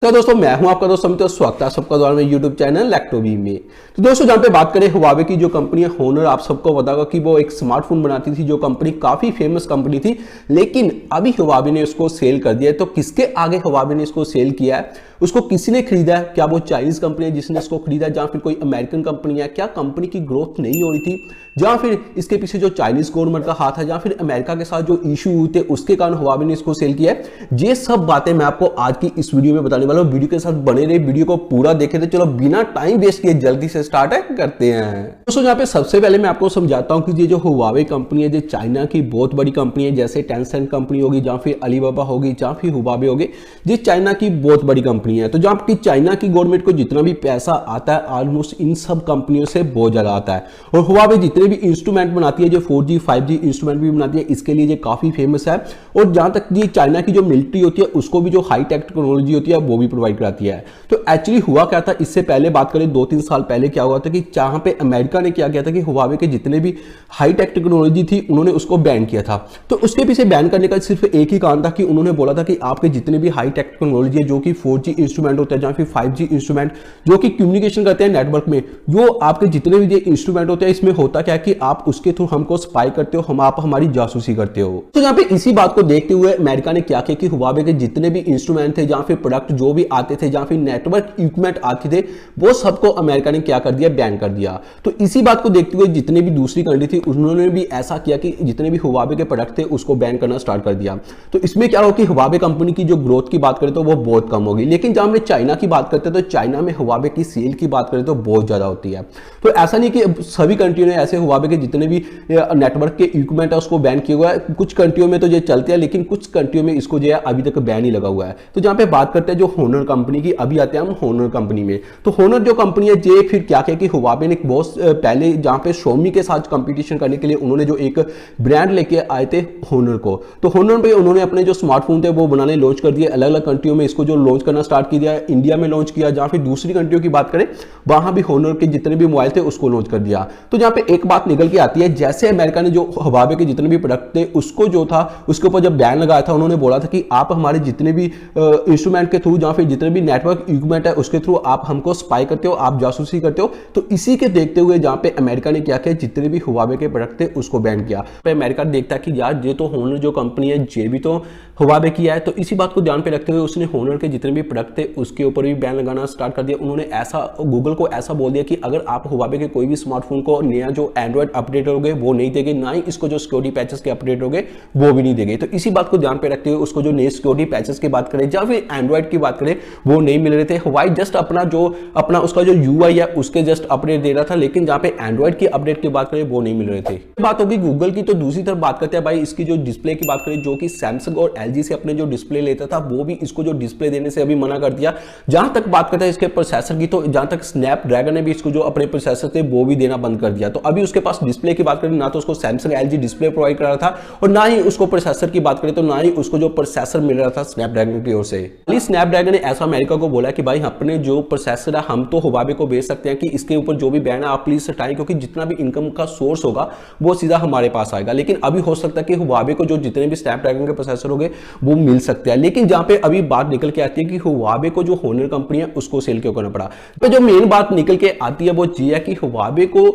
तो दोस्तों मैं हूं आपका दोस्त अमित और स्वागत है सबका द्वारा में यूट्यूब चैनल लैक्टोबी में। तो दोस्तों जहां पे बात करें हुआवे की जो कंपनी है होनर, आप सबको पता होगा कि वो एक स्मार्टफोन बनाती थी, जो कंपनी काफी फेमस कंपनी थी, लेकिन अभी हुआवे ने उसको सेल कर दिया है। तो किसके आगे हुआवे ने इसको सेल किया है, उसको किसी ने खरीदा है, क्या वो चाइनीज कंपनी है जिसने इसको खरीदा है, या फिर कोई अमेरिकन कंपनी है, क्या कंपनी की ग्रोथ नहीं हो रही थी, या फिर इसके पीछे जो चाइनीज गवर्नमेंट का हाथ है, या फिर अमेरिका के साथ जो इशू हुए थे उसके कारण हुआवे ने इसको सेल किया है। ये सब बातें मैं आपको आज की इस वीडियो में बताने वाला हूं। वीडियो के साथ बने रहे, वीडियो को पूरा देखे। तो चलो बिना टाइम वेस्ट किए जल्दी से स्टार्ट करते हैं। दोस्तों यहाँ पे सबसे पहले मैं आपको समझाता हूं कि ये जो हुआवे कंपनी है, जो चाइना की बहुत बड़ी कंपनी है, जैसे टेंसेंट कंपनी होगी, या फिर अलीबाबा होगी, या फिर हुआवे होगी, ये चाइना की बहुत बड़ी कंपनी है। तो जहां की चाइना की गवर्नमेंट को जितना भी पैसा आता है ऑलमोस्ट इन सब कंपनियों से बहुत ज्यादा आता है। और हुआवे जितने भी इंस्ट्रूमेंट बनाती है, जो 4G 5G इंस्ट्रूमेंट भी बनाती है, इसके लिए ये काफी फेमस है। और जहां तक ये चाइना की जो मिलिट्री होती है उसको भी जो हाई टेक टेक्नोलॉजी होती है वो भी प्रोवाइड कराती है। तो एक्चुअली हुआ क्या था, इससे पहले बात करें 2-3 साल पहले क्या हुआ था कि जहां पे अमेरिका ने क्या किया था कि हुआवे के जितने भी हाई टेक टेक्नोलॉजी थी उन्होंने उसको बैन किया था। तो उसके पीछे बैन करने का सिर्फ एक ही कारण था कि उन्होंने बोला था कि आपके जितने भी हाई टेक टेक्नोलॉजी है, जो कि 4G इंस्ट्रूमेंट होते हैं या फिर 5G इंस्ट्रूमेंट जो कि कम्युनिकेशन करते हैं नेटवर्क में, जो आपके जितने भी ये इंस्ट्रूमेंट होते हैं, इसमें होता क्या है कि आप उसके थ्रू हमको स्पाई करते हो, आप हमारी जासूसी करते हो। तो यहाँ पे इसी बात को देखते हुए अमेरिका ने क्या किया कि हुआवे के जितने भी इंस्ट्रूमेंट थे, जहां फिर प्रोडक्ट जो भी आते थे, जहां फिर नेटवर्क इक्विपमेंट आते थे, वो सबको अमेरिका ने क्या कर दिया, बैन कर दिया। तो इसी बात को देखते हुए जितने भी दूसरी कंट्री थी उन्होंने भी ऐसा किया कि जितने भी हुआवे के प्रोडक्ट थे उसको बैन करना स्टार्ट कर दिया। तो इसमें क्या हो कि हुआवे कंपनी की जो ग्रोथ की बात करें तो वो बहुत कम होगी। लेकिन जब हम चाइना की बात करते हैं तो चाइना में हुआवे की सेल की बात करें तो बहुत ज्यादा होती है। तो ऐसा नहीं कि सभी कंट्रियों ने ऐसे हुआवे के जितने भी नेटवर्क के इक्विपमेंट है उसको बैन किया हुआ है। कुछ कंट्रियों में तो ये चलते हैं, लेकिन कुछ कंट्रियों में इसको जो है अभी तक बैन ही लगा हुआ है। तो जहां पे बात करते हैं जो होनर कंपनी की, अभी आते हैं हम होनर कंपनी में। तो होनर जो कंपनी है ये फिर क्या किया कि हुआवे ने बहुत पहले जहां पे शोमी के साथ कंपटीशन करने के लिए उन्होंने जो एक ब्रांड लेके आए थे होनर को, तो होनर पे उन्होंने अपने जो स्मार्टफोन थे वो बनाने लॉन्च कर दिए। अलग अलग कंट्रियों में इसको जो लॉन्च करना स्टार्ट किया, इंडिया में लॉन्च किया, जहां फिर दूसरी कंट्रियों की बात करें वहां भी होनर के जितने भी मोबाइल थे उसको लॉन्च कर दिया। तो जहां पे एक बात निकल के आती है, जैसे अमेरिका ने जो हुआवे के जितने भी प्रोडक्ट थे उसको जो था उसके ऊपर जब बैन लगाया था, उन्होंने बोला था कि आप हमारे जितने भी इंस्ट्रूमेंट के थ्रू, जहां फिर जितने भी नेटवर्क इक्विपमेंट है उसके थ्रू आप हमको स्पाई करते हो, आप जासूसी करते हो। तो इसी के देखते हुए जहां पे अमेरिका ने क्या किया, जितने भी हुआवे के प्रोडक्ट थे उसको बैन किया। अमेरिका देखता है कि यार ये तो होनर जो कंपनी है ये भी तो हुआवे किया है, तो इसी बात को ध्यान पे रखते हुए उसने होनर के जितने भी प्रोडक्ट थे उसके ऊपर भी बैन लगाना स्टार्ट कर दिया। उन्होंने ऐसा गूगल को ऐसा बोल दिया कि अगर आप हुआवे के कोई भी स्मार्टफोन को नया जो एंड्रॉइड अपडेट होगे वो नहीं देंगे, ना ही इसको जो सिक्योरिटी पैचेस के अपडेट होगे वो भी नहीं देंगे। तो इसी बात को ध्यान पे रखते हुए उसको जो नए सिक्योरिटी पैचेस की बात करें या फिर एंड्रॉइड की बात करें वो नहीं मिल रहे थे। हुआवे जस्ट अपना उसका जो यूआई है उसके जस्ट अपडेट दे रहा था, लेकिन जहां पे एंड्रॉइड की अपडेट की बात करें वो नहीं मिल रहे थे। बात होगी गूगल की। तो दूसरी तरफ बात करते हैं भाई इसकी जो डिस्प्ले की बात करें, जो कि सैमसंग और एलजी से अपने जो डिस्प्ले लेता था वो भी इसको जो डिस्प्ले देने से अभी मना कर दिया। जहां तक बात करते हैं इसके प्रोसेसर की, तो जहां तक स्नैपड्रैगन ने भी इसको जो अपने प्रोसेसर थे वो भी देना बंद कर दिया। तो अभी उसके पास डिस्प्ले की बात करें ना तो उसको सैमसंग एलजी डिस्प्ले प्रोवाइड कर रहा था, और ना ही उसको प्रोसेसर की बात करें तो ना ही उसको जो प्रोसेसर मिल रहा था स्नैपड्रैगन की ओर से। स्नैपड्रैगन ने ऐसा अमेरिका को बोला कि भाई अपने जो प्रोसेसर है हम तो हुआवे को बेच सकते हैं, कि इसके ऊपर जो भी बैन है आप प्लीज हटाएं, क्योंकि जितना भी इनकम का सोर्स होगा वो सीधा हमारे पास आएगा। लेकिन अभी हो सकता है कि हुआवे को जो जितने भी स्नैपड्रैगन के प्रोसेसर होंगे वो मिल सकते हैं। लेकिन जहां पे अभी बात निकल के आती है कि हुआवे को जो होनर कंपनी है उसको सेल क्यों करना पड़ा, तो जो मेन बात निकल के आती है वो ये है कि हुआवे को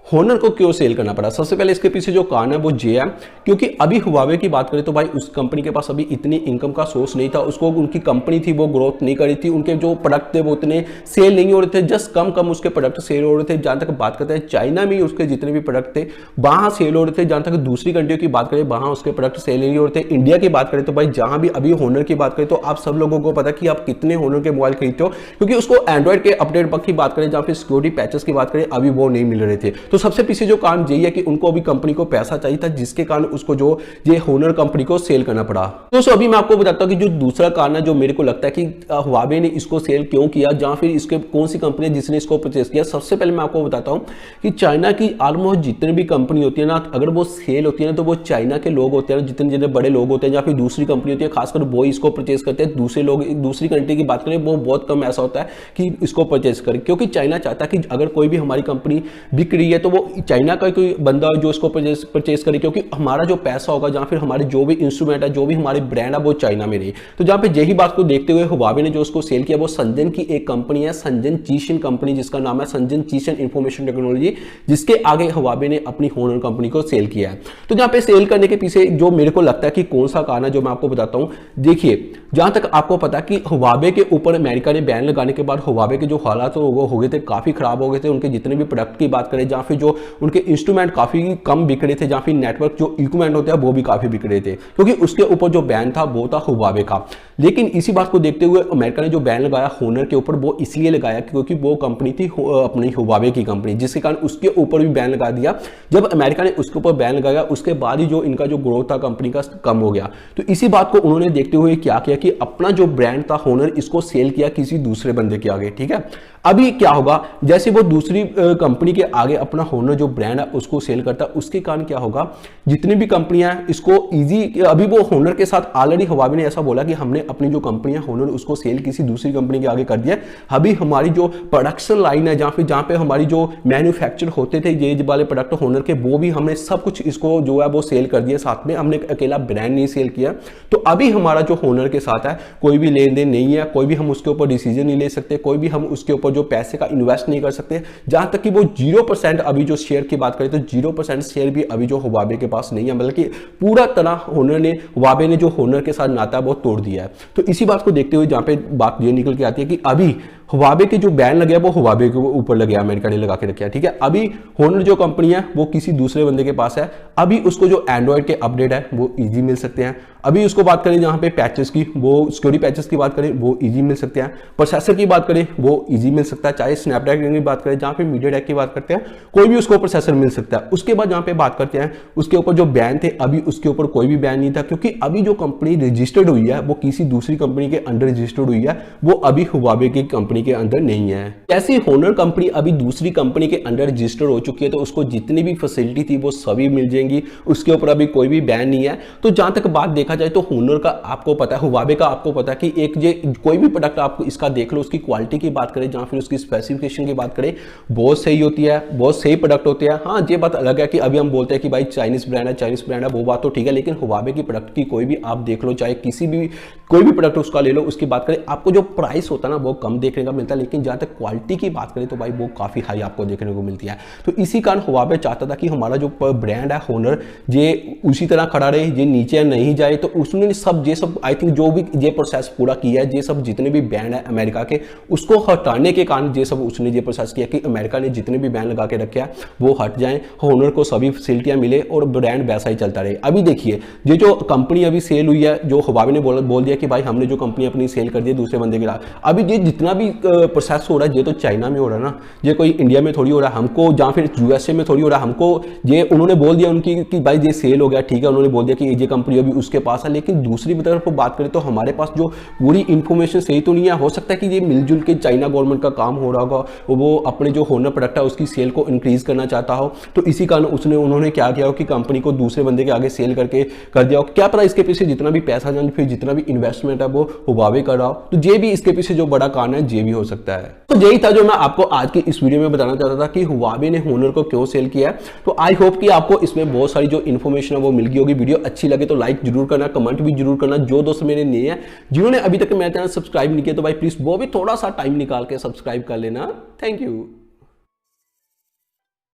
होनर को क्यों सेल करना पड़ा। सबसे पहले इसके पीछे जो कारण है वो ये है क्योंकि अभी हुआवे की बात करें तो भाई उस कंपनी के पास अभी इतनी इनकम का सोर्स नहीं था, उसको उनकी कंपनी थी वो ग्रोथ नहीं करी थी, उनके जो प्रोडक्ट थे वो उतने सेल नहीं हो रहे थे, जस्ट कम उसके प्रोडक्ट सेल हो रहे थे। जहां तक बात करते हैं चाइना में उसके जितने भी प्रोडक्ट थे वहां सेल हो रहे थे, जहां तक दूसरी कंट्रियों की बात करें वहां उसके प्रोडक्ट सेल नहीं हो रहे थे। इंडिया की बात करें तो भाई जहां भी अभी होनर की बात करें तो आप सब लोगों को पता कि आप कितने होनर के मोबाइल खरीदते हो, क्योंकि उसको एंड्रॉइड के अपडेट की बात करें जहां फिर सिक्योरिटी पैचेस की बात करें अभी वो नहीं मिल रहे थे। तो सबसे पीछे जो यही है कि उनको अभी कंपनी को पैसा चाहिए था, जिसके कारण उसको जो ये होनर कंपनी को सेल करना पड़ा। दोस्तों अभी मैं आपको बताता हूं कि जो दूसरा कारण है जो मेरे को लगता है कि हुआवे ने इसको सेल क्यों किया, जहां फिर इसके कौन सी कंपनी है जिसने इसको परचेस किया। सबसे पहले मैं आपको बताता हूं कि चाइना की ऑलमोस्ट जितनी भी कंपनी होती है ना, अगर वो सेल होती है ना तो वो चाइना के लोग होते हैं, जितने जितने बड़े लोग होते हैं या फिर दूसरी कंपनी होती है खासकर वो इसको परचेस करते हैं। दूसरे लोग दूसरी कंट्री की बात करें वो बहुत कम ऐसा होता है कि इसको परचेस करें, क्योंकि चाइना चाहता है कि अगर कोई भी हमारी कंपनी बिक रही है है तो वो चाइना का कोई बंदा जो इसको परचेस करे, क्योंकि हमारा जो पैसा होगा या फिर हमारे जो भी इंस्ट्रूमेंट है, जो भी हमारे ब्रांड है, वो चाइना में रही। तो जहाँ पे यही बात को देखते हुए हुआवे ने जो उसको सेल किया वो संजन की एक कंपनी है, संजन चीशन कंपनी, जिसका नाम है संजन चीशन इंफॉर्मेशन टेक्नोलॉजी, जिसके आगे हुआवे ने अपनी होनर कंपनी को सेल किया है। तो जहाँ पे सेल करने के पीछे जो मेरे को लगता है कि कौन सा कारण है, जो मैं आपको बताता हूँ। देखिए, जहां तक आपको पता कि हुआवे के ऊपर अमेरिका ने बैन लगाने के बाद हुआवे के जो हालात हो गए थे, काफी खराब हो गए थे। उनके जितने भी प्रोडक्ट की बात करें, जहां फिर जो उनके इंस्ट्रूमेंट काफी कम बिक रहे थे, जहां फिर नेटवर्क जो इक्विपमेंट होते हैं वो भी काफी बिक रहे थे, क्योंकि उसके ऊपर जो बैन था वो था हुआवे का। लेकिन इसी बात को देखते हुए अमेरिका ने जो बैन लगाया होनर के ऊपर, वो इसलिए लगाया क्योंकि वो कंपनी थी अपनी हुआवे की कंपनी, जिसके कारण उसके ऊपर भी बैन लगा दिया। जब अमेरिका ने उसके ऊपर बैन लगाया, उसके बाद ही जो इनका जो ग्रोथ था कंपनी का कम हो गया। तो इसी बात को उन्होंने देखते हुए क्या किया कि अपना जो ब्रांड था होनर, इसको सेल किया किसी दूसरे बंदे के आगे। ठीक है, अभी क्या होगा, जैसे वो दूसरी कंपनी के आगे अपना होनर जो ब्रांड है उसको सेल करता है, उसके कारण क्या होगा, जितनी भी कंपनियां हैं इसको इजी, अभी वो होनर के साथ ऑलरेडी हुआवे ने ऐसा बोला कि हमने अपनी जो कंपनी है होनर उसको सेल किसी दूसरी कंपनी के आगे कर दिया। अभी हमारी जो प्रोडक्शन लाइन है, जहां पे हमारी जो मैन्युफैक्चर होते थे ये वाले प्रोडक्ट होनर के, वो भी हमने सब कुछ इसको जो है वो सेल कर दिया, साथ में हमने अकेला ब्रांड नहीं सेल किया। तो अभी हमारा जो होनर के साथ है कोई भी लेन देन नहीं है, कोई भी हम उसके ऊपर डिसीजन नहीं ले सकते, कोई भी हम उसके ऊपर जो पैसे का इन्वेस्ट नहीं कर सकते। जहां तक कि वो 0% अभी जो शेयर की बात करें तो 0% शेयर भी अभी जो हुआवे के पास नहीं है, बल्कि पूरा तरह हुआवे ने जो होनर के साथ नाता है वो तोड़ दिया है। तो इसी बात को देखते हुए जहां पे बात ये निकल के आती है कि अभी हुआवे के जो बैन लगे वो हुआवे के ऊपर लगे, अमेरिका ने लगा के रखा है। ठीक है, अभी होनर जो कंपनी है वो किसी दूसरे बंदे के पास है। अभी उसको जो एंड्रॉइड के अपडेट है वो इजी मिल सकते हैं। अभी उसको बात करें जहां पे पैचेस की, वो सिक्योरिटी पैचेस की बात करें वो इजी मिल सकते हैं। प्रोसेसर की बात करें वो इजी मिल सकता है, चाहे स्नैपड्रैगन की बात करें, जहां पे मीडियाटेक की बात करते हैं कोई भी उसको प्रोसेसर मिल सकता है। उसके बाद जहां पे बात करते हैं उसके ऊपर जो बैन थे, अभी उसके ऊपर कोई भी बैन नहीं था, क्योंकि अभी जो कंपनी रजिस्टर्ड हुई है वो किसी दूसरी कंपनी के अंडर रजिस्टर्ड हुई है, वो अभी हुआवे की कंपनी के अंदर नहीं है। ऐसी होनर कंपनी अभी दूसरी कंपनी के अंडर रजिस्टर हो चुकी है, तो उसको जितनी भी फैसिलिटी थी वो सभी मिल जाएंगी, उसके ऊपर अभी कोई भी बैन नहीं है। तो जहां तक बात देखा जाए तो होनर का आपको पता है, हुआवे का आपको पता है कि एक जे कोई भी प्रोडक्ट आप इसका देख लो, उसकी क्वालिटी की बात करें, जहां फिर उसकी स्पेसिफिकेशन की बात करें, बहुत सही होती है, बहुत सही प्रोडक्ट होते हैं। हाँ, ये बात अलग है कि अभी हम बोलते हैं कि भाई चाइनीज ब्रांड है, वो बात तो ठीक है, लेकिन हुआवे की प्रोडक्ट की कोई भी आप देख लो, चाहे किसी भी कोई भी प्रोडक्ट उसका ले लो, उसकी बात करें, आपको जो प्राइस होता है ना वो कम देखने का मिलता है, लेकिन जहां तक क्वालिटी की बात करें तो भाई वो काफी हाई आपको देखने को मिलती है। तो इसी कारण हुआवे चाहता था कि हमारा जो ब्रांड है होनर ये उसी तरह खड़ा रहे, ये नीचे नहीं जाए। तो उसने सब आई थिंक जो भी ये प्रोसेस पूरा किया है, ये सब जितने भी बैन है अमेरिका के उसको हटाने के कारण ये सब उसने ये प्रोसेस किया कि अमेरिका ने जितने भी बैन लगा के रखे हैं वो हट जाएं, होनर को सभी फैसिलिटियां मिले और ब्रांड वैसा ही चलता रहे। अभी देखिए, ये जो कंपनी अभी सेल हुई है, जो हुआवे ने बोल दिया कि भाई हमने जो कंपनी अपनी सेल कर दी दूसरे बंदे के साथ, अभी ये जितना भी प्रोसेस हो रहा है ये तो चाइना में हो रहा है ना, ये कोई इंडिया में थोड़ी हो रहा है, हमको जहाँ फिर यूएसए में थोड़ी हो रहा है। हमको ये उन्होंने बोल दिया उनकी कि भाई ये सेल हो गया, ठीक है, उन्होंने बोल दिया कि ये कंपनी अभी उसके पास है, लेकिन दूसरी तरफ बात करें तो हमारे पास जो पूरी इंफॉर्मेशन सही तो नहीं है। हो सकता है कि ये मिलजुल के चाइना गवर्नमेंट का काम हो रहा होगा, वो अपने जो होनर प्रोडक्ट है उसकी सेल को इंक्रीज करना चाहता हो, तो इसी कारण उन्होंने क्या किया हो कि कंपनी को दूसरे बंदे के आगे सेल करके कर दिया हो। क्या पता इसके पीछे जितना भी पैसा जाए, फिर जितना भी इन्वेस्टमेंट है वो हुआवे कर रहा हो, तो ये भी इसके पीछे जो बड़ा कारण है ये भी हो सकता है। तो यही था जो मैं आपको आज की इस वीडियो में बताना चाहता था कि हुआवे ने होनर को क्यों सेल किया है। तो आई होप कि आपको इसमें बहुत सारी जो इन्फॉर्मेशन है वो मिल गई होगी। वीडियो अच्छी लगे तो लाइक जरूर करना, कमेंट भी जरूर करना। जो दोस्त मेरे नए हैं जिन्होंने अभी तक मेरा चैनल सब्सक्राइब नहीं किया तो भाई प्लीज वो भी थोड़ा सा टाइम निकाल के सब्सक्राइब कर लेना। Thank you.